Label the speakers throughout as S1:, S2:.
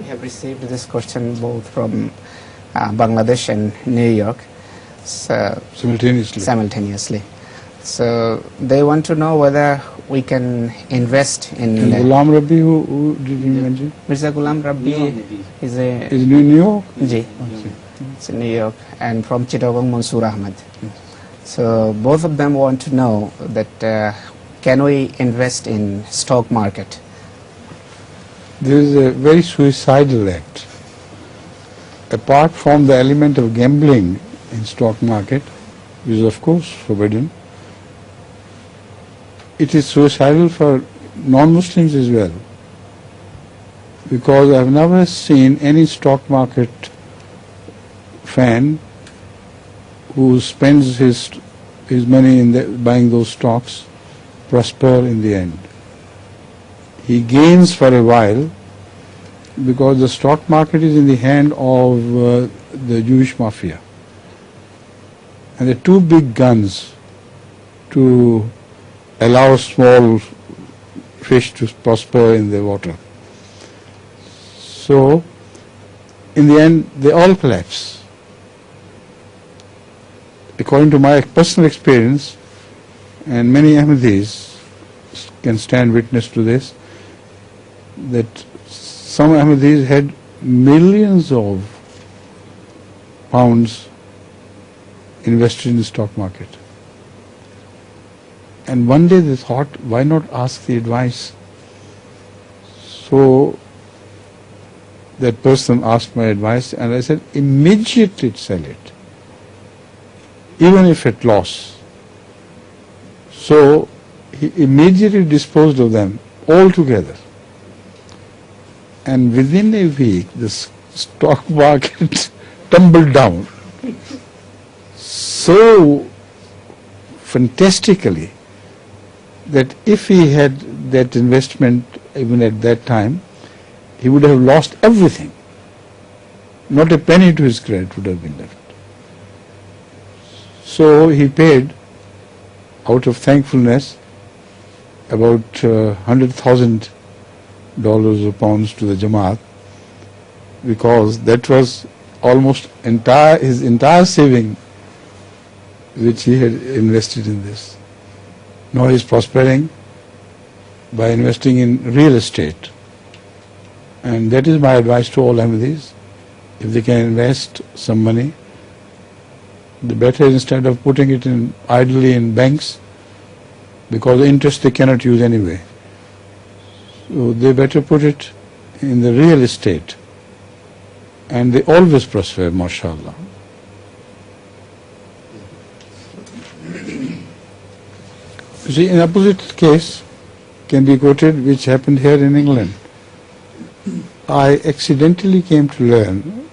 S1: have received this question both from Bangladesh and New York. So simultaneously. So they want to know whether we can invest in.
S2: And غلام Rabbi, who did you mention?
S1: Mirza Ghulam Rabbi is
S2: in New York?
S1: Ji. It's in New York, and from Chittagong, Mansoor Ahmed. So both of them want to know that can we invest in stock market?
S2: There is a very suicidal act. Apart from the element of gambling in stock market, which is of course forbidden, it is suicidal for non-Muslims as well, because I have never seen any stock market fan who spends his money in buying those stocks prosper in the end. He gains for a while because the stock market is in the hand of the Jewish mafia, and the two big guns to allow small fish to prosper in the water. So in the end they all collapse. According to my personal experience, and many Ahmadis can stand witness to this, that some Ahmadis had millions of pounds invested in the stock market. And one day they thought, why not ask the advice? So that person asked my advice, and I said, immediately sell it, even if at loss. So he immediately disposed of them altogether. And within a week, the stock market tumbled down so fantastically that if he had that investment even at that time, he would have lost everything. Not a penny to his credit would have been left. So he paid, out of thankfulness, about $100,000 or pounds to the Jamaat, because that was almost his entire saving which he had invested in this. Now he is prospering by investing in real estate. And that is my advice to all Ahmadis. If they can invest some money, the better, instead of putting it in idly in banks, because the interest they cannot use anyway. So they better put it in the real estate, and they always prosper, mashallah. You see, an opposite case can be quoted which happened here in England. I accidentally came to learn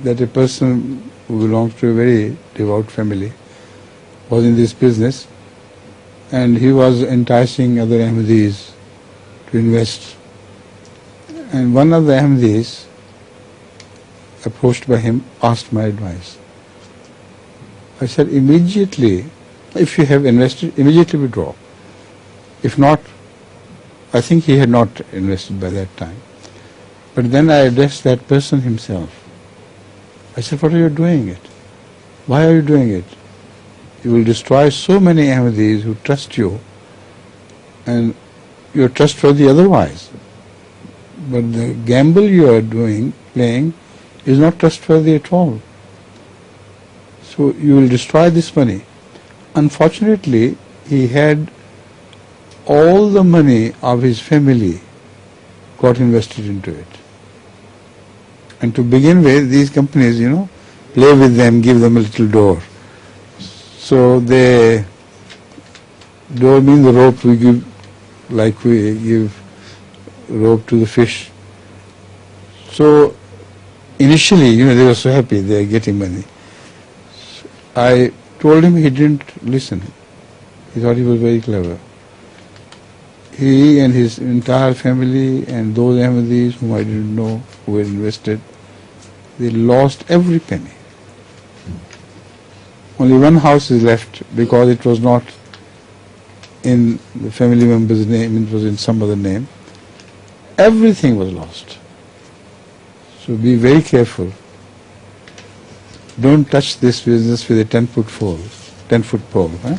S2: that a person who belongs to a very devout family was in this business, and he was enticing other Ahmadis to invest. And one of the Ahmadis, approached by him, asked my advice. I said, immediately, if you have invested, immediately withdraw. If not, I think he had not invested by that time. But then I addressed that person himself. I said, what are you doing it? Why are you doing it? You will destroy so many Ahmadis who trust you, and you are trustworthy otherwise. But the gamble you are playing, is not trustworthy at all. So you will destroy this money. Unfortunately, he had all the money of his family got invested into it. And to begin with, these companies, play with them, give them a little door. So they don't mean the rope we give, like we give rope to the fish. So initially, they were so happy they are getting money. So I told him, he didn't listen. He thought he was very clever. He and his entire family and those Ahmadis whom I didn't know who had invested, they lost every penny. Only one house is left because it was not in the family member's name, it was in some other name. Everything was lost. So be very careful. Don't touch this business with a 10-foot pole. Huh?